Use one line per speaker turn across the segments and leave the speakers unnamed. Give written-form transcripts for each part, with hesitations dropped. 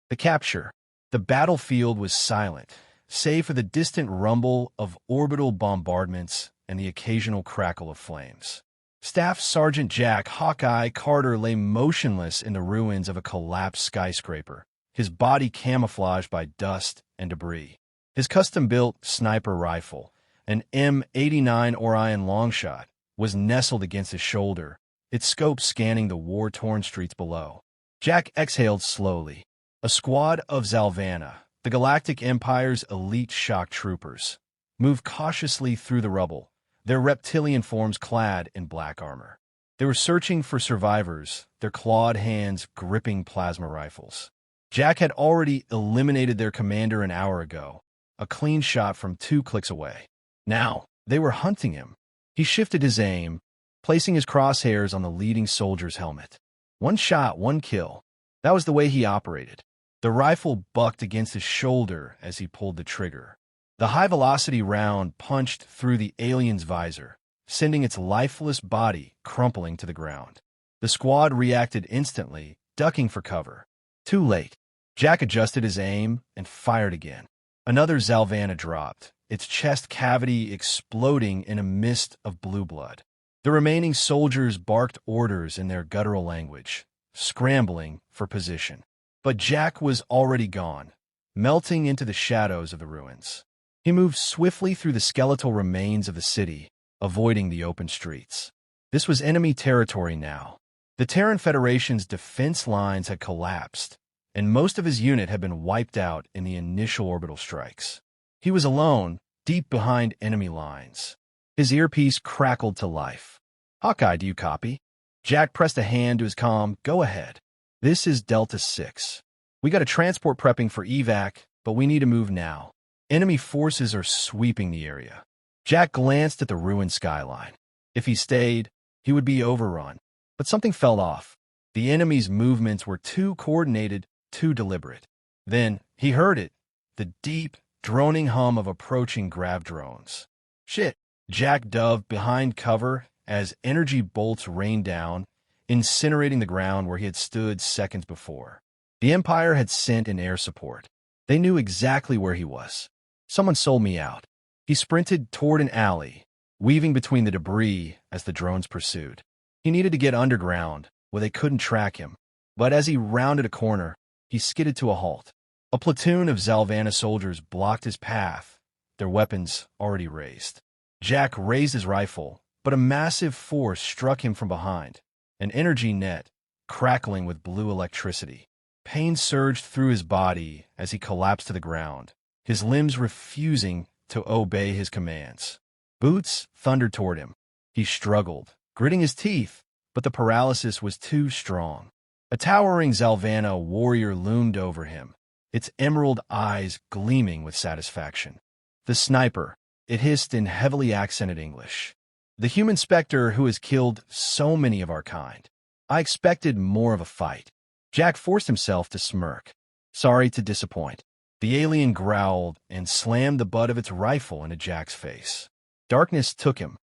The capture. The battlefield was silent, save for the distant rumble of orbital bombardments and the occasional crackle of flames. Staff Sergeant Jack Hawkeye Carter lay motionless in the ruins of a collapsed skyscraper, his body camouflaged by dust and debris. His custom-built sniper rifle, an M89 Orion longshot, was nestled against his shoulder, its scope scanning the war-torn streets below. Jack exhaled slowly. A squad of Zalvanna, the Galactic Empire's elite shock troopers, moved cautiously through the rubble, their reptilian forms clad in black armor. They were searching for survivors, their clawed hands gripping plasma rifles. Jack had already eliminated their commander an hour ago, a clean shot from 2 clicks away. Now, they were hunting him. He shifted his aim, placing his crosshairs on the leading soldier's helmet. 1 shot, 1 kill. That was the way he operated. The rifle bucked against his shoulder as he pulled the trigger. The high-velocity round punched through the alien's visor, sending its lifeless body crumpling to the ground. The squad reacted instantly, ducking for cover. Too late. Jack adjusted his aim and fired again. Another Zalvanna dropped, its chest cavity exploding in a mist of blue blood. The remaining soldiers barked orders in their guttural language, scrambling for position. But Jack was already gone, melting into the shadows of the ruins. He moved swiftly through the skeletal remains of the city, avoiding the open streets. This was enemy territory now. The Terran Federation's defense lines had collapsed, and most of his unit had been wiped out in the initial orbital strikes. He was alone, deep behind enemy lines. His earpiece crackled to life. "Hawkeye, do you copy?" Jack pressed a hand to his comm. "Go ahead. This is Delta 6. We got a transport prepping for evac, but we need to move now. Enemy forces are sweeping the area." Jack glanced at the ruined skyline. If he stayed, he would be overrun. But something fell off. The enemy's movements were too coordinated, too deliberate. Then he heard it, the deep, droning hum of approaching grav drones. Shit! Jack dove behind cover as energy bolts rained down, incinerating the ground where he had stood seconds before. The Empire had sent in air support. They knew exactly where he was. Someone sold me out. He sprinted toward an alley, weaving between the debris as the drones pursued. He needed to get underground, where they couldn't track him. But as he rounded a corner, he skidded to a halt. A platoon of Zalvanna soldiers blocked his path, their weapons already raised. Jack raised his rifle, but a massive force struck him from behind, an energy net crackling with blue electricity. Pain surged through his body as he collapsed to the ground, his limbs refusing to obey his commands. Boots thundered toward him. He struggled, gritting his teeth, but the paralysis was too strong. A towering Zalvanna warrior loomed over him, its emerald eyes gleaming with satisfaction. "The sniper," it hissed in heavily accented English. "The human specter who has killed so many of our kind. I expected more of a fight." Jack forced himself to smirk. "Sorry to disappoint." The alien growled and slammed the butt of its rifle into Jack's face. Darkness took him.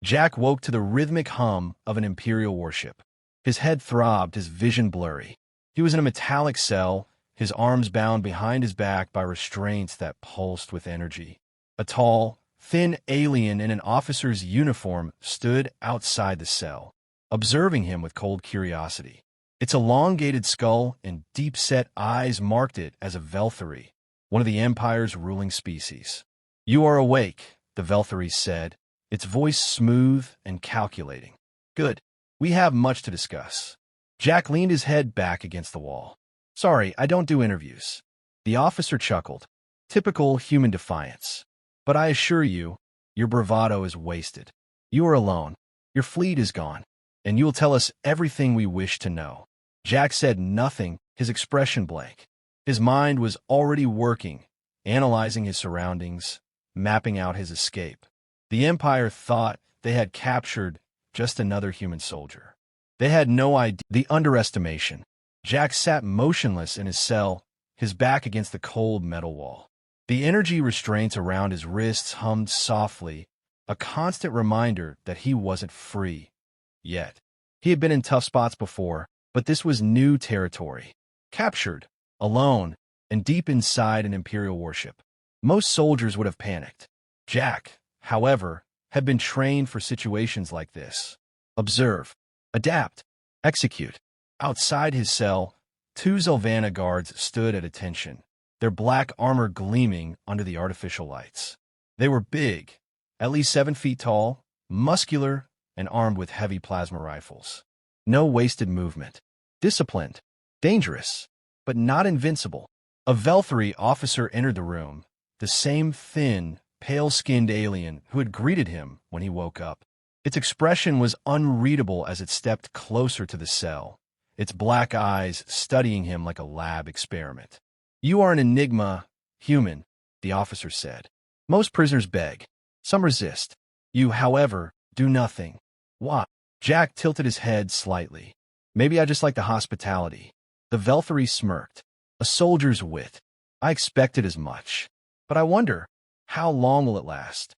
Jack woke to the rhythmic hum of an Imperial warship. His head throbbed, his vision blurry. He was in a metallic cell, his arms bound behind his back by restraints that pulsed with energy. A tall, thin alien in an officer's uniform stood outside the cell, observing him with cold curiosity. Its elongated skull and deep-set eyes marked it as a Velthari, one of the Empire's ruling species. "You are awake," the Velthari said, its voice smooth and calculating. "Good. We have much to discuss." Jack leaned his head back against the wall. "Sorry, I don't do interviews." The officer chuckled. Typical human defiance. "But I assure you, your bravado is wasted. You are alone. Your fleet is gone, and you will tell us everything we wish to know." Jack said nothing, his expression blank. His mind was already working, analyzing his surroundings, mapping out his escape. The Empire thought they had captured just another human soldier. They had no idea the underestimation. Jack sat motionless in his cell, his back against the cold metal wall. The energy restraints around his wrists hummed softly, a constant reminder that he wasn't free yet. He had been in tough spots before, but this was new territory. Captured, alone, and deep inside an Imperial warship. Most soldiers would have panicked. Jack, however, had been trained for situations like this. Observe, adapt, execute. Outside his cell, two Zelvana guards stood at attention, their black armor gleaming under the artificial lights. They were big, at least 7 feet tall, muscular, and armed with heavy plasma rifles. No wasted movement. Disciplined. Dangerous, but not invincible. A Velthari officer entered the room, the same thin, pale-skinned alien who had greeted him when he woke up. Its expression was unreadable as it stepped closer to the cell, its black eyes studying him like a lab experiment. "You are an enigma, human," the officer said. "Most prisoners beg. Some resist. You, however, do nothing." "Why?" Jack tilted his head slightly. "Maybe I just like the hospitality." The Velthari smirked. "A soldier's wit. I expected as much. But I wonder, how long will it last?"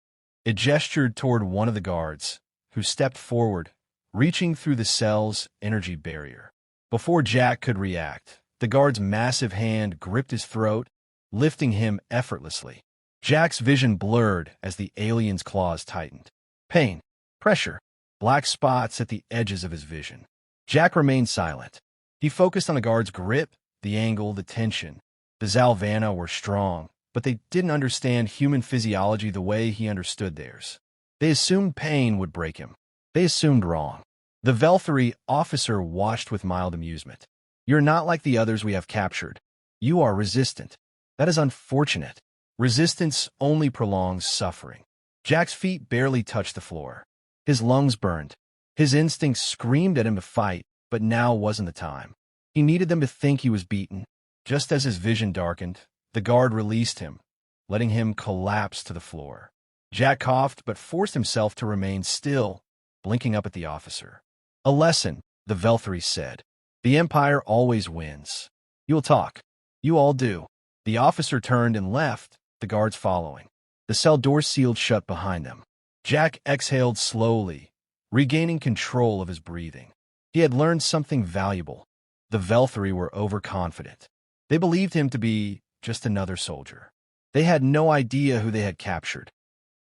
It gestured toward one of the guards, who stepped forward, reaching through the cell's energy barrier. Before Jack could react, the guard's massive hand gripped his throat, lifting him effortlessly. Jack's vision blurred as the alien's claws tightened. Pain, pressure, black spots at the edges of his vision. Jack remained silent. He focused on the guard's grip, the angle, the tension. The Zalvanna were strong, but they didn't understand human physiology the way he understood theirs. They assumed pain would break him. They assumed wrong. The Velthari officer watched with mild amusement. "You're not like the others we have captured. You are resistant. That is unfortunate. Resistance only prolongs suffering." Jack's feet barely touched the floor. His lungs burned. His instincts screamed at him to fight, but now wasn't the time. He needed them to think he was beaten. Just as his vision darkened, the guard released him, letting him collapse to the floor. Jack coughed but forced himself to remain still, blinking up at the officer. "A lesson," the Velthari said. "The Empire always wins. You'll talk. You all do." The officer turned and left, the guards following. The cell door sealed shut behind them. Jack exhaled slowly, regaining control of his breathing. He had learned something valuable. The Velthari were overconfident. They believed him to be just another soldier. They had no idea who they had captured.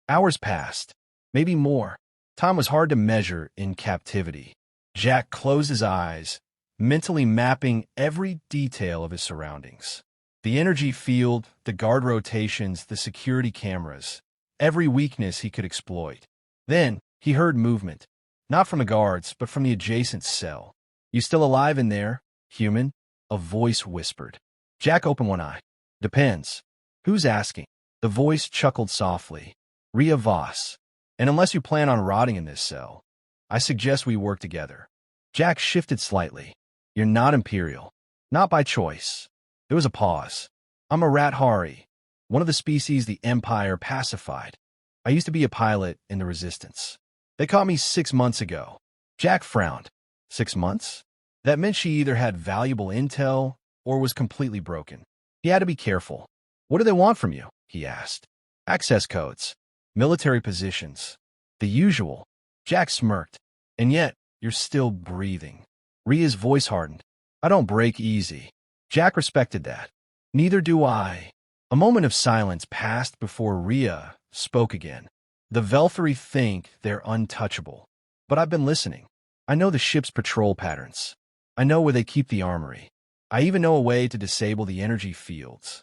Hours passed, maybe more. Time was hard to measure in captivity. Jack closed his eyes, mentally mapping every detail of his surroundings. The energy field, the guard rotations, the security cameras, every weakness he could exploit. Then he heard movement, not from the guards, but from the adjacent cell. "You still alive in there, human?" a voice whispered. Jack opened one eye. "Depends. Who's asking?" The voice chuckled softly. "Ria Voss. And unless you plan on rotting in this cell, I suggest we work together." Jack shifted slightly. "You're not Imperial. Not by choice." There was a pause. "I'm a Rathari, one of the species the Empire pacified. I used to be a pilot in the Resistance. They caught me 6 months ago." Jack frowned. 6 months? That meant she either had valuable intel or was completely broken. He had to be careful. "What do they want from you?" he asked. "Access codes. Military positions. The usual." Jack smirked. "And yet, you're still breathing." Ria's voice hardened. "I don't break easy." Jack respected that. "Neither do I." A moment of silence passed before Ria spoke again. "The Velthari think they're untouchable. But I've been listening. I know the ship's patrol patterns. I know where they keep the armory. I even know a way to disable the energy fields."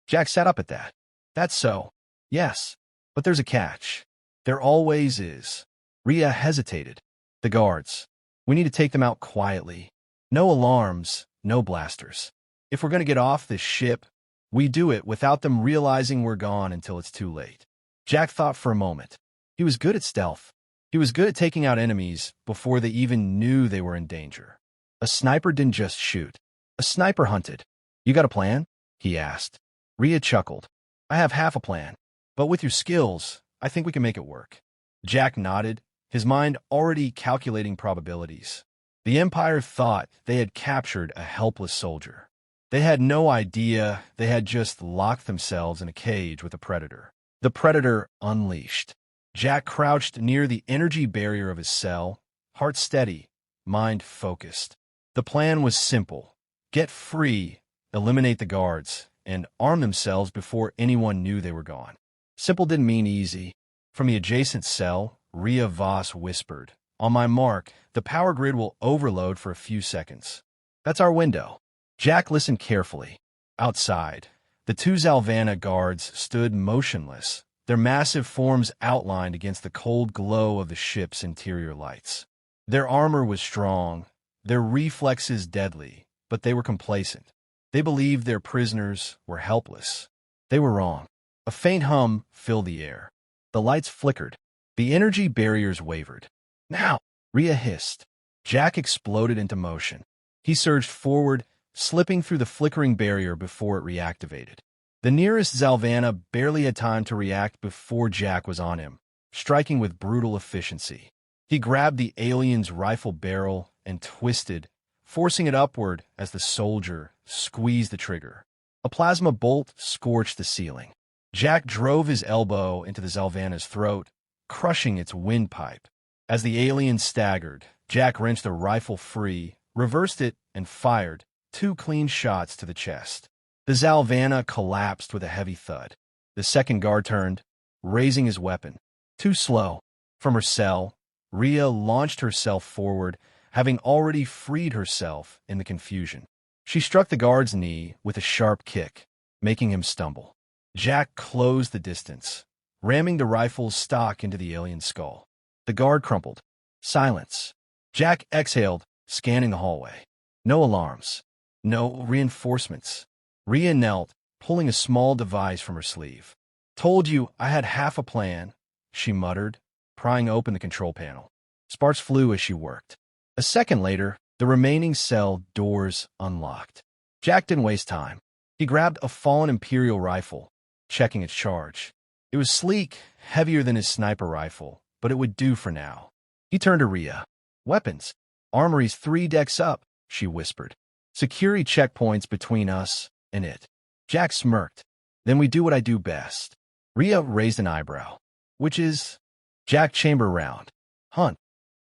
Jack sat up at that. "That's so. Yes. But there's a catch. There always is." Ria hesitated. "The guards. We need to take them out quietly. No alarms, no blasters. If we're going to get off this ship, we do it without them realizing we're gone until it's too late." Jack thought for a moment. He was good at stealth. He was good at taking out enemies before they even knew they were in danger. A sniper didn't just shoot. A sniper hunted. "You got a plan?" he asked. Ria chuckled. "I have half a plan. But with your skills, I think we can make it work." Jack nodded, his mind already calculating probabilities. The Empire thought they had captured a helpless soldier. They had no idea they had just locked themselves in a cage with a predator. The predator unleashed. Jack crouched near the energy barrier of his cell, heart steady, mind focused. The plan was simple. Get free, eliminate the guards, and arm themselves before anyone knew they were gone. Simple didn't mean easy. From the adjacent cell, Rhea Voss whispered, "On my mark, the power grid will overload for a few seconds. That's our window." Jack listened carefully. Outside, the two Zalvanna guards stood motionless, their massive forms outlined against the cold glow of the ship's interior lights. Their armor was strong, their reflexes deadly, but they were complacent. They believed their prisoners were helpless. They were wrong. A faint hum filled the air. The lights flickered. The energy barriers wavered. "Now!" Rhea hissed. Jack exploded into motion. He surged forward, slipping through the flickering barrier before it reactivated. The nearest Zalvanna barely had time to react before Jack was on him, striking with brutal efficiency. He grabbed the alien's rifle barrel and twisted, forcing it upward as the soldier squeezed the trigger. A plasma bolt scorched the ceiling. Jack drove his elbow into the Zalvanna's throat, crushing its windpipe. As the alien staggered, Jack wrenched the rifle free, reversed it, and fired 2 clean shots to the chest. The Zalvanna collapsed with a heavy thud. The second guard turned, raising his weapon. Too slow. From her cell, Rhea launched herself forward, having already freed herself in the confusion. She struck the guard's knee with a sharp kick, making him stumble. Jack closed the distance, ramming the rifle's stock into the alien's skull. The guard crumpled. Silence. Jack exhaled, scanning the hallway. No alarms. No reinforcements. Rhea knelt, pulling a small device from her sleeve. "Told you I had half a plan," she muttered, prying open the control panel. Sparks flew as she worked. A second later, the remaining cell doors unlocked. Jack didn't waste time. He grabbed a fallen Imperial rifle, checking its charge. It was sleek, heavier than his sniper rifle, but it would do for now. He turned to Rhea. "Weapons. Armory's 3 decks up," she whispered. "Security checkpoints between us and it." Jack smirked. "Then we do what I do best." Rhea raised an eyebrow. "Which is?" Jack chambered round. "Hunt."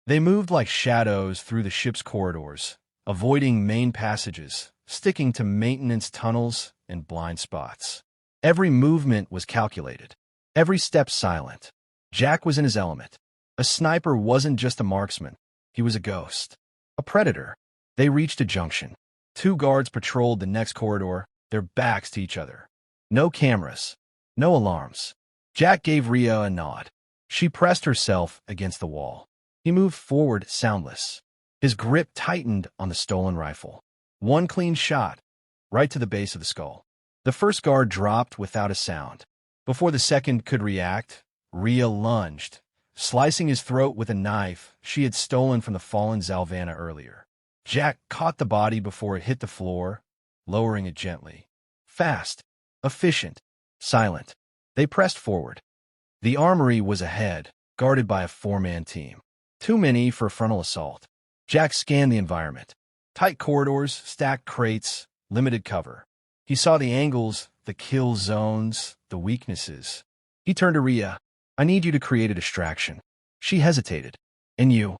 They moved like shadows through the ship's corridors, avoiding main passages, sticking to maintenance tunnels and blind spots. Every movement was calculated, every step silent. Jack was in his element. A sniper wasn't just a marksman. He was a ghost. A predator. They reached a junction. 2 guards patrolled the next corridor, their backs to each other. No cameras. No alarms. Jack gave Rhea a nod. She pressed herself against the wall. He moved forward, soundless. His grip tightened on the stolen rifle. 1 clean shot, right to the base of the skull. The first guard dropped without a sound. Before the second could react, Rhea lunged, slicing his throat with a knife she had stolen from the fallen Zalvanna earlier. Jack caught the body before it hit the floor, lowering it gently. Fast, efficient, silent. They pressed forward. The armory was ahead, guarded by a 4-man team. Too many for a frontal assault. Jack scanned the environment. Tight corridors, stacked crates, limited cover. He saw the angles, the kill zones, the weaknesses. He turned to Rhea. "I need you to create a distraction." She hesitated. "And you?"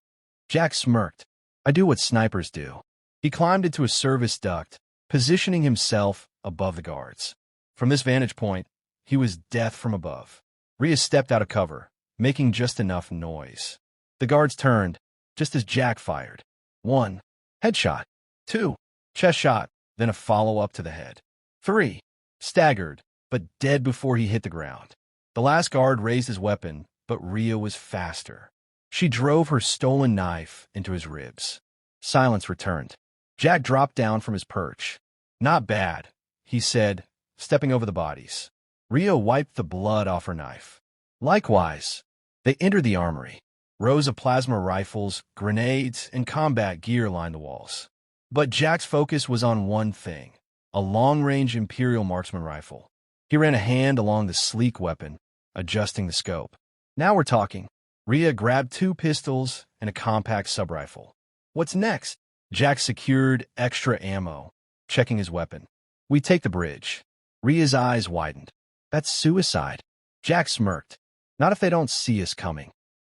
Jack smirked. "I do what snipers do." He climbed into a service duct, positioning himself above the guards. From this vantage point, he was death from above. Rhea stepped out of cover, making just enough noise. The guards turned, just as Jack fired. 1. Headshot. 2. Chest shot, then a follow-up to the head. 3. Staggered, but dead before he hit the ground. The last guard raised his weapon, but Rhea was faster. She drove her stolen knife into his ribs. Silence returned. Jack dropped down from his perch. "Not bad," he said, stepping over the bodies. Rhea wiped the blood off her knife. Likewise, they entered the armory. Rows of plasma rifles, grenades, and combat gear lined the walls. But Jack's focus was on one thing, a long-range Imperial marksman rifle. He ran a hand along the sleek weapon, adjusting the scope. "Now we're talking." Rhea grabbed 2 pistols and a compact sub-rifle. "What's next?" Jack secured extra ammo, checking his weapon. "We take the bridge." Rhea's eyes widened. "That's suicide." Jack smirked. "Not if they don't see us coming."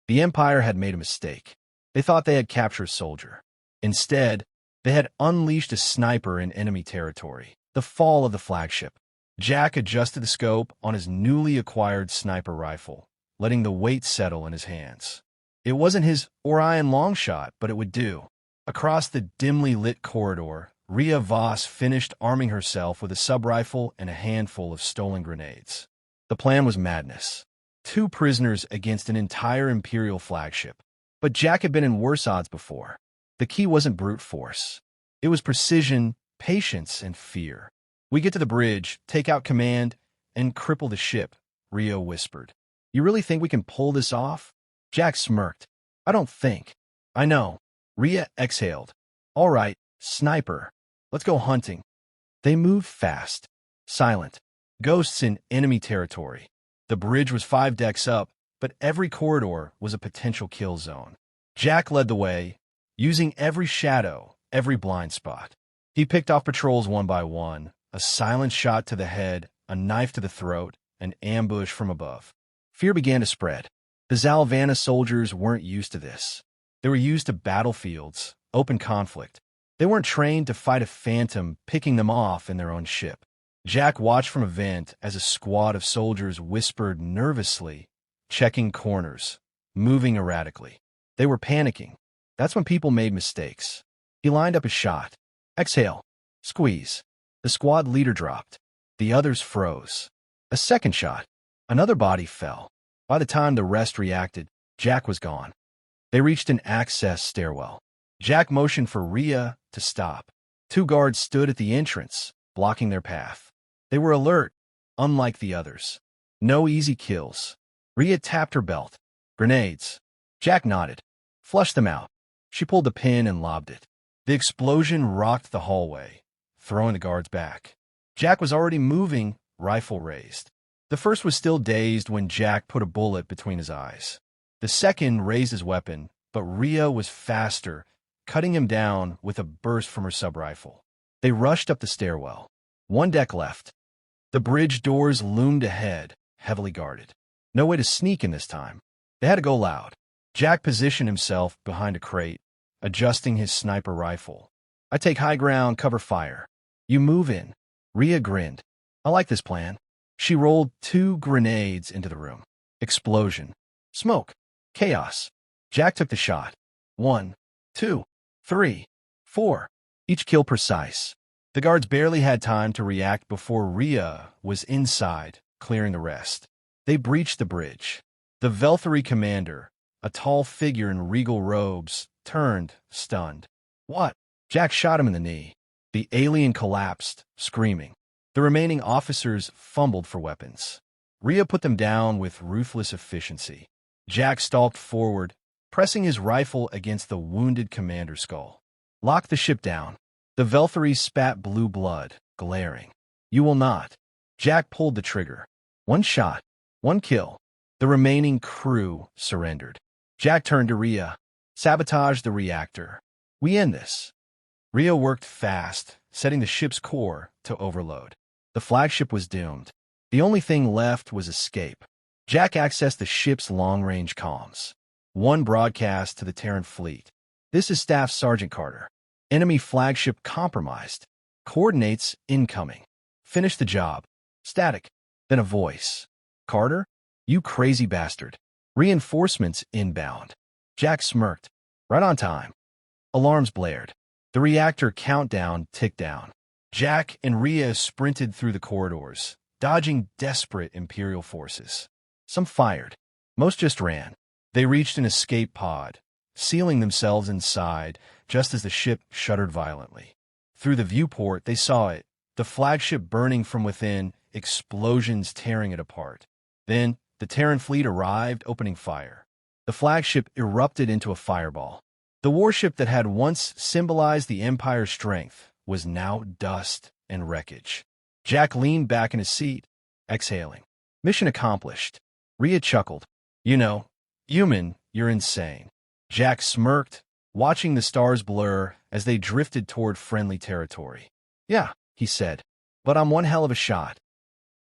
The Empire had made a mistake. They thought they had captured a soldier. Instead, they had unleashed a sniper in enemy territory. The fall of the flagship. Jack adjusted the scope on his newly acquired sniper rifle, letting the weight settle in his hands. It wasn't his Orion long shot, but it would do. Across the dimly lit corridor, Rhea Voss finished arming herself with a sub-rifle and a handful of stolen grenades. The plan was madness. 2 prisoners against an entire Imperial flagship. But Jack had been in worse odds before. The key wasn't brute force. It was precision, patience, and fear. "We get to the bridge, take out command, and cripple the ship," Rio whispered. "You really think we can pull this off?" Jack smirked. "I don't think." "I know." Rhea exhaled. "All right, sniper. Let's go hunting." They moved fast, silent, ghosts in enemy territory. The bridge was 5 decks up, but every corridor was a potential kill zone. Jack led the way, using every shadow, every blind spot. He picked off patrols one by one, a silent shot to the head, a knife to the throat, an ambush from above. Fear began to spread. The Zalvanna soldiers weren't used to this. They were used to battlefields, open conflict. They weren't trained to fight a phantom picking them off in their own ship. Jack watched from a vent as a squad of soldiers whispered nervously, checking corners, moving erratically. They were panicking. That's when people made mistakes. He lined up a shot. Exhale. Squeeze. The squad leader dropped. The others froze. A second shot. Another body fell. By the time the rest reacted, Jack was gone. They reached an access stairwell. Jack motioned for Rhea to stop. 2 guards stood at the entrance, blocking their path. They were alert, unlike the others. No easy kills. Rhea tapped her belt. Grenades. Jack nodded. Flush them out. She pulled the pin and lobbed it. The explosion rocked the hallway, throwing the guards back. Jack was already moving, rifle raised. The first was still dazed when Jack put a bullet between his eyes. The second raised his weapon, but Rhea was faster, cutting him down with a burst from her sub-rifle. They rushed up the stairwell. 1 deck left. The bridge doors loomed ahead, heavily guarded. No way to sneak in this time. They had to go loud. Jack positioned himself behind a crate, adjusting his sniper rifle. "I take high ground, cover fire. You move in." Rhea grinned. "I like this plan." She rolled 2 grenades into the room. Explosion. Smoke. Chaos. Jack took the shot. 1, 2, 3, 4. Each kill precise. The guards barely had time to react before Rhea was inside, clearing the rest. They breached the bridge. The Velthari commander, a tall figure in regal robes, turned, stunned. "What?" Jack shot him in the knee. The alien collapsed, screaming. The remaining officers fumbled for weapons. Rhea put them down with ruthless efficiency. Jack stalked forward, pressing his rifle against the wounded commander's skull. "Lock the ship down." The Velthari spat blue blood, glaring. "You will not." Jack pulled the trigger. 1 shot. 1 kill. The remaining crew surrendered. Jack turned to Rhea. "Sabotage the reactor. We end this." Rhea worked fast, setting the ship's core to overload. The flagship was doomed. The only thing left was escape. Jack accessed the ship's long-range comms. 1 broadcast to the Terran fleet. "This is Staff Sergeant Carter. Enemy flagship compromised. Coordinates incoming. Finish the job." Static. Then a voice. "Carter? You crazy bastard. Reinforcements inbound." Jack smirked. "Right on time." Alarms blared. The reactor countdown ticked down. Jack and Rhea sprinted through the corridors, dodging desperate Imperial forces. Some fired. Most just ran. They reached an escape pod, sealing themselves inside just as the ship shuddered violently. Through the viewport, they saw it, the flagship burning from within, explosions tearing it apart. Then, the Terran fleet arrived, opening fire. The flagship erupted into a fireball. The warship that had once symbolized the Empire's strength was now dust and wreckage. Jack leaned back in his seat, exhaling. Mission accomplished. Rhea chuckled. "You know, human, you're insane." Jack smirked, watching the stars blur as they drifted toward friendly territory. "Yeah," he said, "but I'm one hell of a shot."